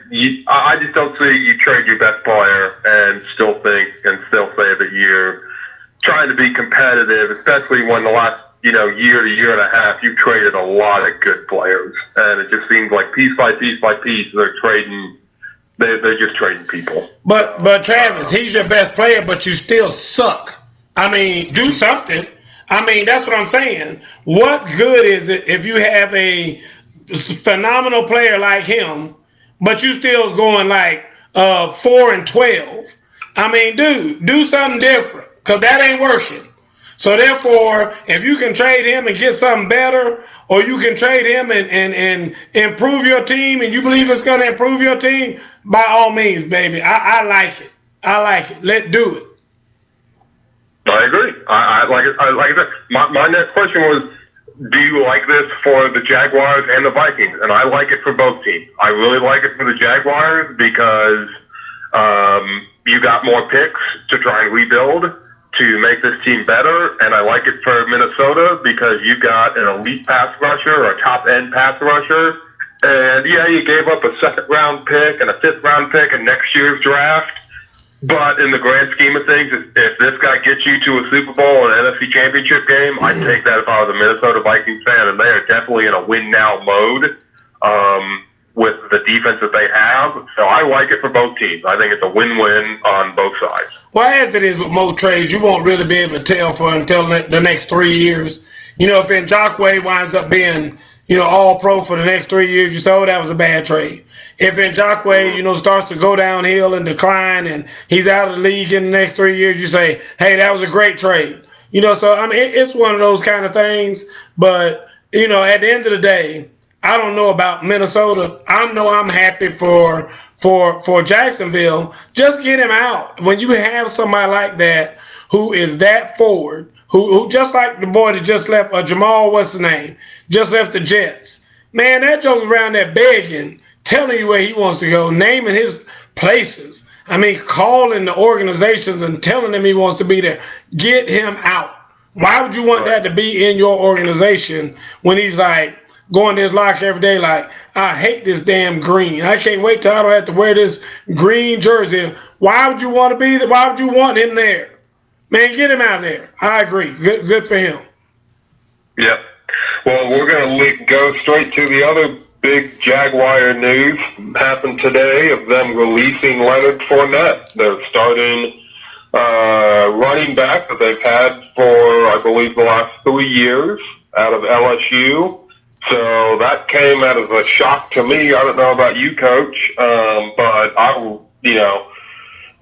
I just don't see you trade your best player and still say that you're trying to be competitive, especially when the last, year to year and a half, you've traded a lot of good players. And it just seems like piece by piece by piece, they're just trading people. But Travis, he's your best player, but you still suck. I mean, do something. I mean, that's what I'm saying. What good is it if you have a phenomenal player like him, but you still going like 4-12? I mean, dude, do something different, because that ain't working. So therefore, if you can trade him and get something better, or you can trade him and improve your team, and you believe it's going to improve your team, by all means, baby. I like it. Let's do it. I agree. I like it. My next question was, do you like this for the Jaguars and the Vikings? And I like it for both teams. I really like it for the Jaguars because you got more picks to try and rebuild to make this team better, and I like it for Minnesota because you got an elite pass rusher or a top-end pass rusher, and yeah, you gave up a second-round pick and a fifth-round pick in next year's draft, but in the grand scheme of things, if this guy gets you to a Super Bowl and NFC Championship game, I'd take that if I was a Minnesota Vikings fan, and they are definitely in a win-now mode with the defense that they have. So I like it for both teams. I think it's a win-win on both sides. Well, as it is with most trades, you won't really be able to tell until the next 3 years. If Njokwe winds up being, all pro for the next 3 years, you say, oh, that was a bad trade. If Njokwe, starts to go downhill and decline and he's out of the league in the next 3 years, you say, hey, that was a great trade. So, I mean, it's one of those kind of things. But, at the end of the day, I don't know about Minnesota. I know I'm happy for Jacksonville. Just get him out. When you have somebody like that who is that forward, who just like the boy that just left, Jamal, what's his name, just left the Jets. Man, that joke's around there begging, telling you where he wants to go, naming his places. I mean, calling the organizations and telling them he wants to be there. Get him out. Why would you want that to be in your organization when he's like going to his locker every day like, I hate this damn green. I can't wait till I don't have to wear this green jersey. Why would you want to be there? Why would you want him there? Man, get him out of there. I agree. Good for him. Yep. Well, we're going to go straight to the other big Jaguar news happened today of them releasing Leonard Fournette. They're starting running back that they've had for, I believe, the last 3 years out of LSU. So that came out as a shock to me. I don't know about you, Coach, but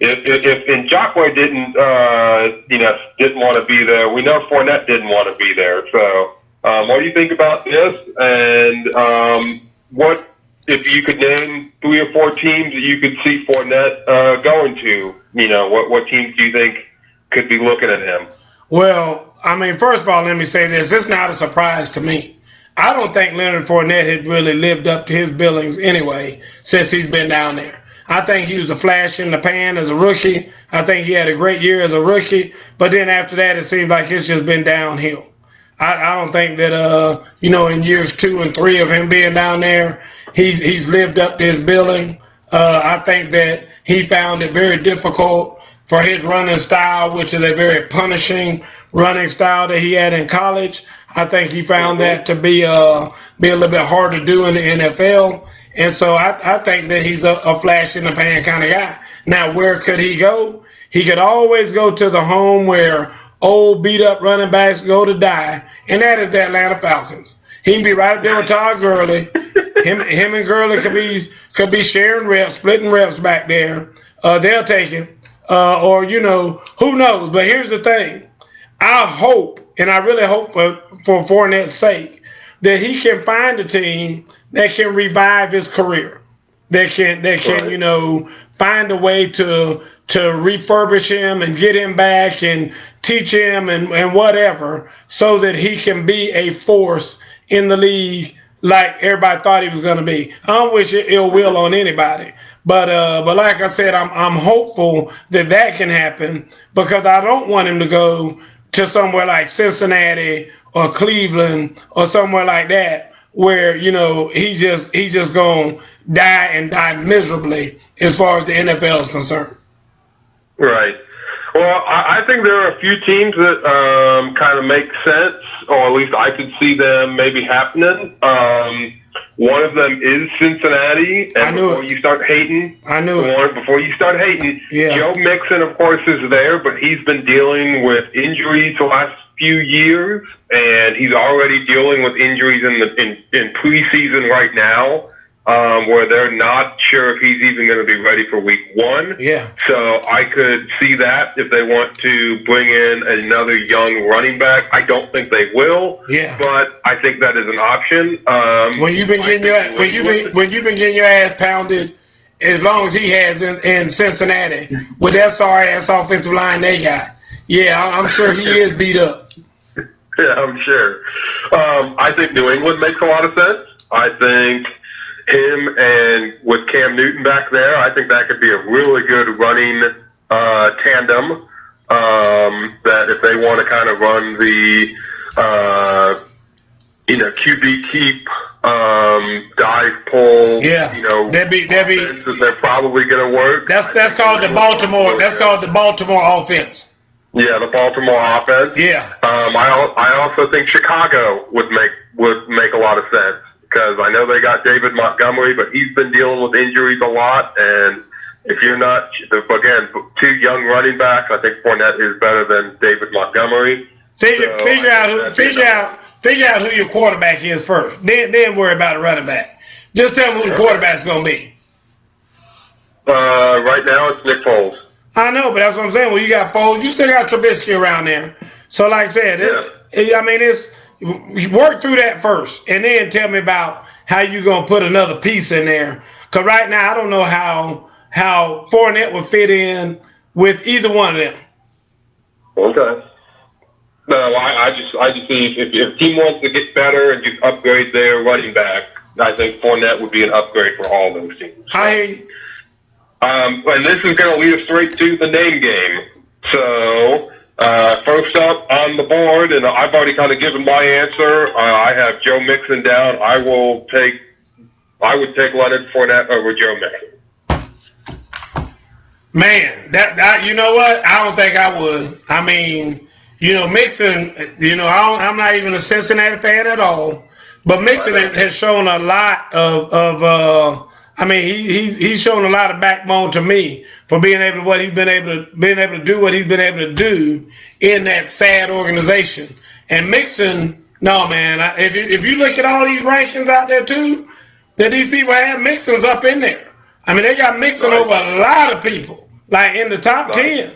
if Jaguar didn't want to be there, we know Fournette didn't want to be there. So what do you think about this? And what if you could name 3 or 4 teams that you could see Fournette going to? What teams do you think could be looking at him? Well, I mean, first of all, let me say this. It's not a surprise to me. I don't think Leonard Fournette had really lived up to his billings anyway since he's been down there. I think he was a flash in the pan as a rookie. I think he had a great year as a rookie. But then after that, it seems like it's just been downhill. I don't think that, in years 2 and 3 of him being down there, he's lived up to his billing. I think that he found it very difficult for his running style, which is a very punishing running style that he had in college. I think he found that to be a little bit hard to do in the NFL. And so I think that he's a flash in the pan kind of guy. Now, where could he go? He could always go to the home where old beat-up running backs go to die, and that is the Atlanta Falcons. He can be right up there with Todd Gurley. Him and Gurley could be sharing reps, splitting reps back there. They'll take him. Or, who knows? But here's the thing. I hope, and I really hope for Fournette's sake, that he can find a team that can revive his career. That can find a way to refurbish him and get him back and teach him and whatever, so that he can be a force in the league like everybody thought he was going to be. I don't wish ill will on anybody, but like I said, I'm hopeful that can happen, because I don't want him to go to somewhere like Cincinnati or Cleveland or somewhere like that where he just gonna die miserably as far as the NFL is concerned. Right. Well, I think there are a few teams that kind of make sense, or at least I could see them maybe happening. One of them is Cincinnati, and before you start hating, Joe Mixon, of course, is there, but he's been dealing with injuries the last few years, and he's already dealing with injuries in preseason right now. Where they're not sure if he's even going to be ready for week 1. Yeah. So I could see that if they want to bring in another young running back. I don't think they will. Yeah. But I think that is an option. When you've been getting your ass pounded as long as he has in Cincinnati with that sorry ass offensive line they got, I'm sure he is beat up. Yeah, I'm sure. I think New England makes a lot of sense. I think him and with Cam Newton back there, I think that could be a really good running tandem. That if they want to kind of run the QB keep, dive pull, they're probably going to work. That's called the Baltimore. That's called the Baltimore offense. Yeah, the Baltimore offense. Yeah. I also think Chicago would make a lot of sense, because I know they got David Montgomery, but he's been dealing with injuries a lot. And if you're not, again, 2 young running backs, I think Fournette is better than David Montgomery. Figure out who your quarterback is first. Then worry about the running back. Just tell me who the quarterback's going to be. Right now it's Nick Foles. I know, but that's what I'm saying. Well, you got Foles. You still got Trubisky around there. So, like I said, work through that first, and then tell me about how you're going to put another piece in there. Because right now, I don't know how Fournette would fit in with either one of them. Okay. No, I just think if a team wants to get better and just upgrade their running back, I think Fournette would be an upgrade for all those teams. And this is going to lead us straight to the name game. So, first up on the board, and I've already kind of given my answer. I have Joe Mixon down. I would take Leonard Fournette over Joe Mixon. Man, that you know what? I don't think I would. I mean, Mixon, I'm not even a Cincinnati fan at all. But Mixon has shown a lot of he's shown a lot of backbone to me for being able to do what he's been able to do in that sad organization. And Mixon, no man, if you look at all these rankings out there too, that these people have, Mixon's up in there. I mean, they got Mixon over a lot of people, like in the top 10.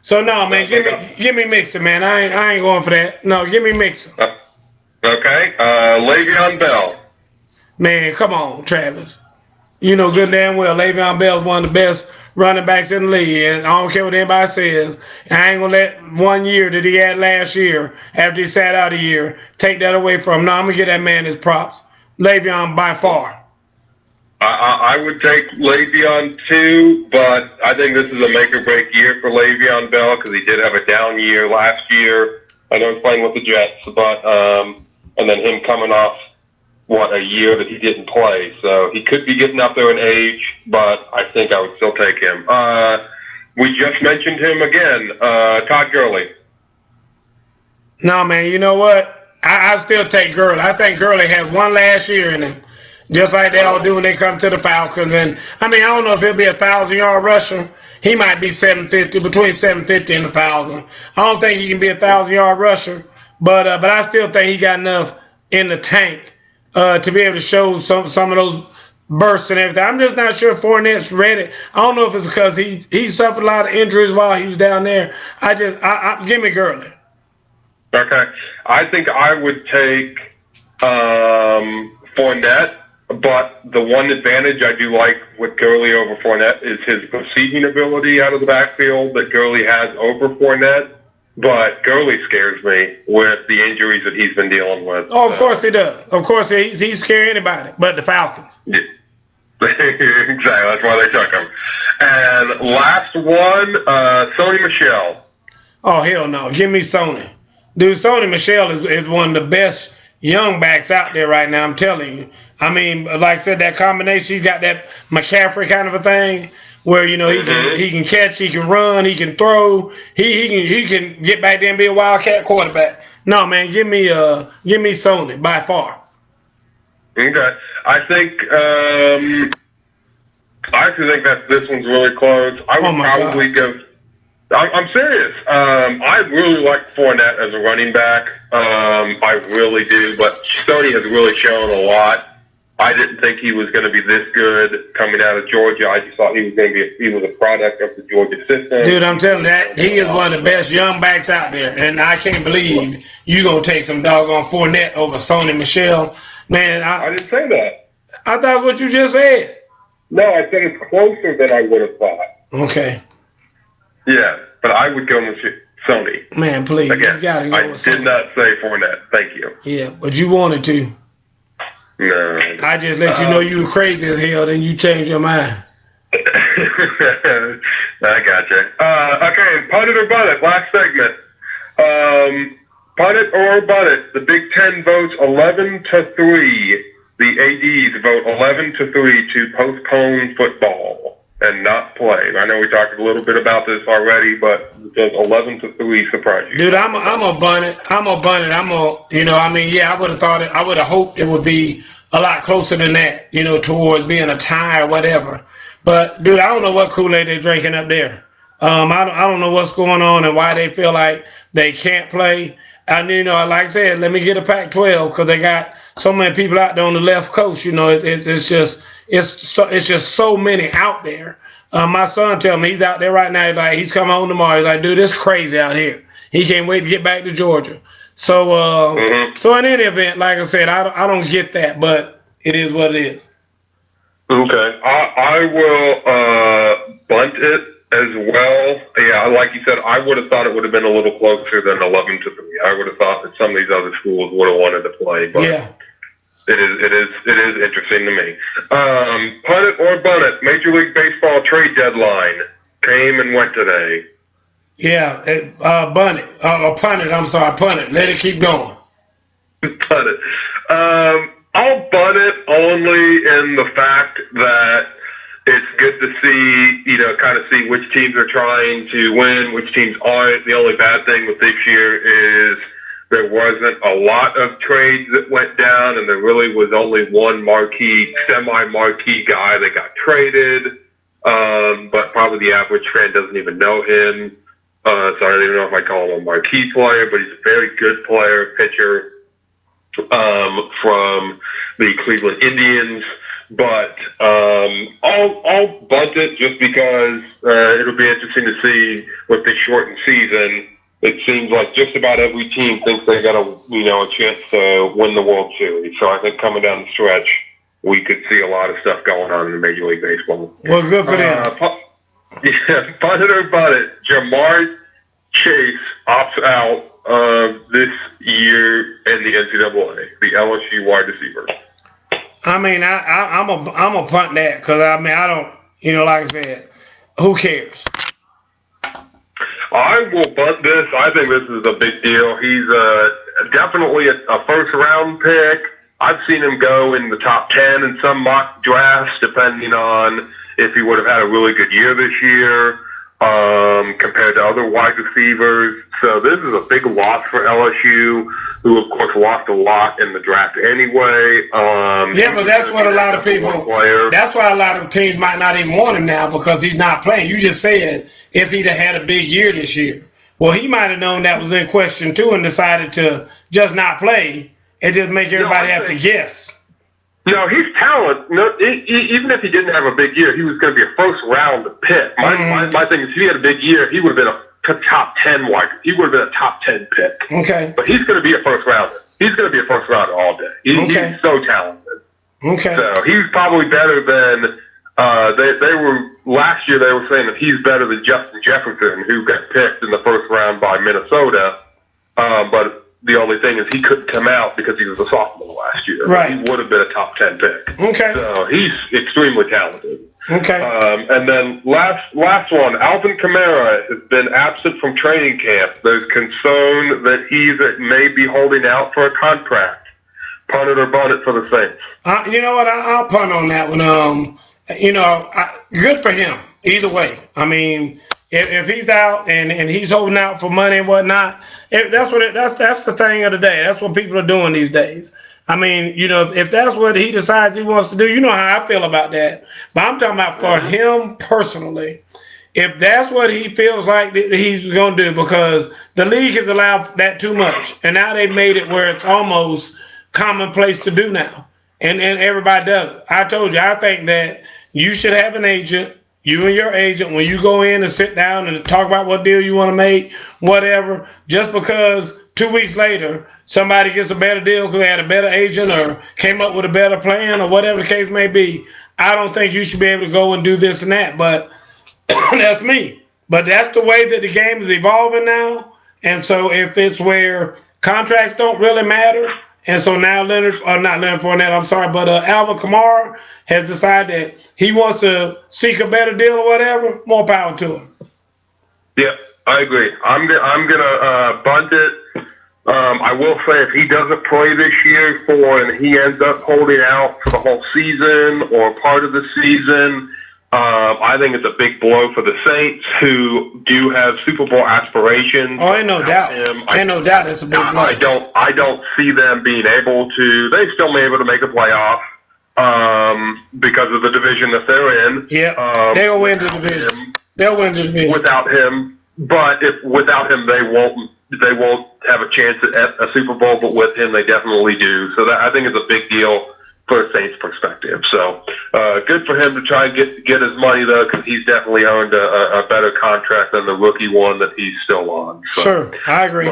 So no, man, give me Mixon, man. I ain't going for that. No, give me Mixon. Okay, Le'Veon Bell. Man, come on, Travis. You know good damn well Le'Veon Bell is one of the best running backs in the league. And I don't care what anybody says. I ain't gonna let 1 year that he had last year, after he sat out a year, take that away from him. No, I'm gonna give that man his props. Le'Veon by far. I would take Le'Veon too, but I think this is a make or break year for Le'Veon Bell because he did have a down year last year. I know he's playing with the Jets, but and then him coming off a year that he didn't play, so he could be getting up there in age, but I think I would still take him. We just mentioned him again, Todd Gurley. No, man, you know what? I still take Gurley. I think Gurley has one last year in him. Just like they all do when they come to the Falcons. And I don't know if he'll be a 1,000-yard rusher. He might be 750, between 750 and 1,000. I don't think he can be a 1,000-yard rusher, but I still think he got enough in the tank to be able to show some of those bursts and everything. I'm just not sure Fournette's ready. I don't know if it's because he suffered a lot of injuries while he was down there. Give me Gurley. Okay, I think I would take Fournette. But the one advantage I do like with Gurley over Fournette is his receiving ability out of the backfield that Gurley has over Fournette. But Gurley scares me with the injuries that he's been dealing with. Oh, of course he does. Of course he's scary anybody, but the Falcons. Yeah. Exactly. That's why they took him. And last one, Sony Michel. Oh, hell no. Give me Sony. Dude, Sony Michel is one of the best young backs out there right now, I'm telling you. Like I said, that combination, he's got that McCaffrey kind of a thing where, he can catch, he can run, he can throw, he can get back there and be a Wildcat quarterback. No, man, give me Sony by far. Okay. I actually think that this one's really close. I would probably give. I'm serious. I really like Fournette as a running back. I really do, but Sony has really shown a lot. I didn't think he was going to be this good coming out of Georgia. I just thought he was a product of the Georgia system. Dude, I'm telling you that he is one of the best young backs out there, and I can't believe you gonna take some doggone Fournette over Sony Michel. Man, I didn't say that. I thought what you just said. No, I said it's closer than I would have thought. Okay. Yeah, but I would go with Sony. Man, please. Again, you gotta go with Sony. I did not say Fournette. Thank you. Yeah, but you wanted to. No. I just let you know you were crazy as hell, then you changed your mind. I gotcha. Okay, punt it or butt it. Last segment. Punt it or butt it. The Big Ten votes 11-3. The ADs vote 11-3 to postpone football and not play. I know we talked a little bit about this already, but does 11-3 surprise you? Dude, I'm a bun it. I would have thought it. I would have hoped it would be a lot closer than that, towards being a tie or whatever. But dude, I don't know what Kool-Aid they're drinking up there. I don't know what's going on and why they feel like they can't play. And like I said, let me get a Pac-12 because they got so many people out there on the left coast. It's just so many out there. My son tell me he's out there right now. He's coming home tomorrow. He's like, dude, it's crazy out here. He can't wait to get back to Georgia. So in any event, like I said, I don't get that, but it is what it is. Okay, I will bunt it as well. Yeah, like you said, I would have thought it would have been a little closer than 11-3. I would have thought that some of these other schools would have wanted to play, but yeah. It is interesting to me. Punt it or bun it. Major League Baseball trade deadline came and went today. Yeah, bun it. Punt it. I'm sorry, punt it. Let it keep going. Punt it. I'll bun it only in the fact that it's good to see, kind of see which teams are trying to win, which teams aren't. The only bad thing with this year is there wasn't a lot of trades that went down, and there really was only one semi-marquee guy that got traded. But probably the average fan doesn't even know him. So I don't even know if I call him a marquee player, but he's a very good player, pitcher from the Cleveland Indians. But I'll bunt it just because it'll be interesting to see with this shortened season. It seems like just about every team thinks they got a chance to win the World Series. So I think coming down the stretch, we could see a lot of stuff going on in Major League Baseball. Well, good for them. Punt it or bunt it. Jamar Chase opts out this year in the NCAA, the LSU wide receiver. I mean, I'm a punt that because I don't, like I said, who cares? I will bunt this. I think this is a big deal. He's definitely a first-round pick. I've seen him go in the top 10 in some mock drafts, depending on if he would have had a really good year this year compared to other wide receivers. So this is a big loss for LSU, who, of course, lost a lot in the draft anyway. But that's what a lot of people – that's why a lot of teams might not even want him now because he's not playing. You just said if he'd have had a big year this year. Well, he might have known that was in question too and decided to just not play and just make everybody have to guess. No, he's talented. No, even if he didn't have a big year, he was going to be a first-round pick. My thing is, if he had a big year, he would have been a top 10 wide. He would have been a top 10 pick. Okay. But he's going to be a first-rounder. He's going to be a first-rounder all day. He's so talented. Okay. So he's probably better than they were last year. They were saying that he's better than Justin Jefferson, who got picked in the first round by Minnesota. But the only thing is he couldn't come out because he was a sophomore last year. Right. He would have been a top 10 pick. Okay. So he's extremely talented. Okay. And then last one, Alvin Kamara has been absent from training camp. There's concern that he's may be holding out for a contract. Punt it or bun it for the Saints. You know what? I'll punt on that one. Good for him. Either way. I mean, if he's out and he's holding out for money and whatnot, that's the thing of the day. That's what people are doing these days. I mean, if that's what he decides he wants to do, you know how I feel about that. But I'm talking about for him personally. If that's what he feels like that he's going to do, because the league has allowed that too much, and now they've made it where it's almost commonplace to do now, and everybody does it. I told you, I think that you should have an agent. You and your agent, when you go in and sit down and talk about what deal you want to make, whatever, just because 2 weeks later somebody gets a better deal because they had a better agent or came up with a better plan or whatever the case may be, I don't think you should be able to go and do this and that. But that's me. But that's the way that the game is evolving now. And so if it's where contracts don't really matter, and so now not Leonard Fournette, I'm sorry, but Alvin Kamara has decided that he wants to seek a better deal or whatever, more power to him. Yeah, I agree. I'm gonna bunt it. I will say if he doesn't play this year and he ends up holding out for the whole season or part of the season, I think it's a big blow for the Saints, who do have Super Bowl aspirations. Oh, ain't no doubt. Ain't no doubt it's a big blow. I don't see them being able to. They still may be able to make a playoff because of the division that they're in. Yeah, they'll win the division. They'll win the division without him. But without him, they won't have a chance at a Super Bowl. But with him, they definitely do. So that, I think, is a big deal for a Saints perspective. So good for him to try and get his money, though, because he's definitely earned a better contract than the rookie one that he's still on. So, sure, I agree.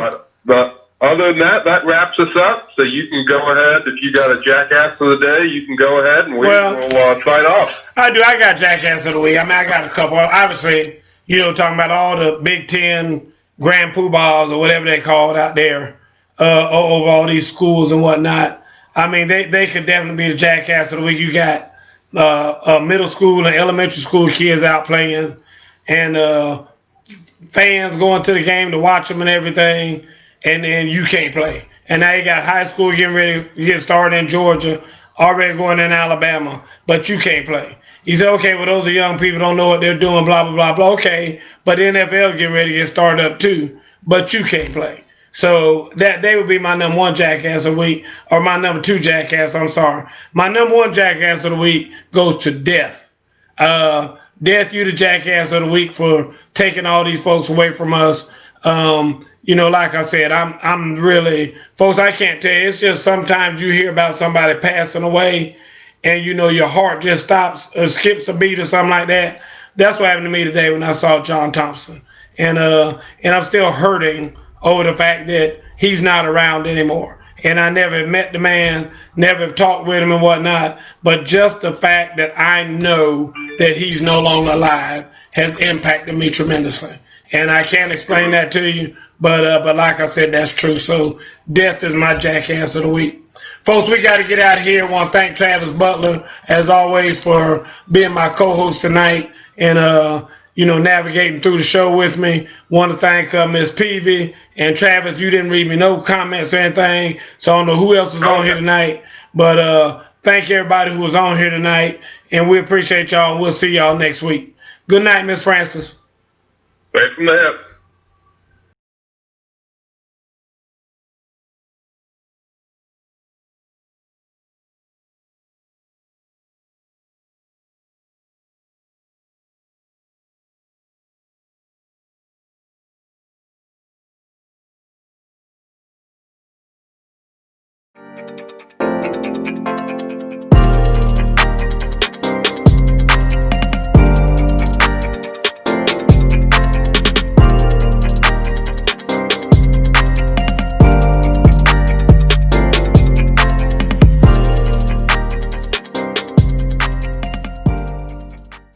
But other than that, that wraps us up. So you can go ahead. If you got a jackass of the day, you can go ahead and we'll sign off. I do. I got jackass of the week. I mean, I got a couple. Obviously, talking about all the Big Ten Grand Poobahs or whatever they call it out there over all these schools and whatnot. I mean, they could definitely be the jackass of the week. You got middle school and elementary school kids out playing, and fans going to the game to watch them and everything, and then you can't play. And now you got high school getting ready to get started in Georgia, already going in Alabama, but you can't play. You say, okay, well, those are young people, don't know what they're doing, blah, blah, blah, blah. Okay, but the NFL getting ready to get started up too, but you can't play. So that they would be my number one jackass of the week, or my number two jackass, I'm sorry. My number one jackass of the week goes to Death. Death, you the jackass of the week for taking all these folks away from us. Like I said, I'm really, folks, I can't tell you. It's just sometimes you hear about somebody passing away and your heart just stops or skips a beat or something like that. That's what happened to me today when I saw John Thompson. And I'm still hurting over the fact that he's not around anymore. And I never met the man, never talked with him and whatnot. But just the fact that I know that he's no longer alive has impacted me tremendously. And I can't explain that to you, but like I said, that's true. So Death is my jackass of the week. Folks, we got to get out of here. I want to thank Travis Butler, as always, for being my co-host tonight and navigating through the show with me. Want to thank Miss Peavy and Travis. You didn't read me no comments or anything, so I don't know who else was on here tonight. But thank everybody who was on here tonight, and we appreciate y'all. We'll see y'all next week. Good night, Miss Francis. Right from the hip.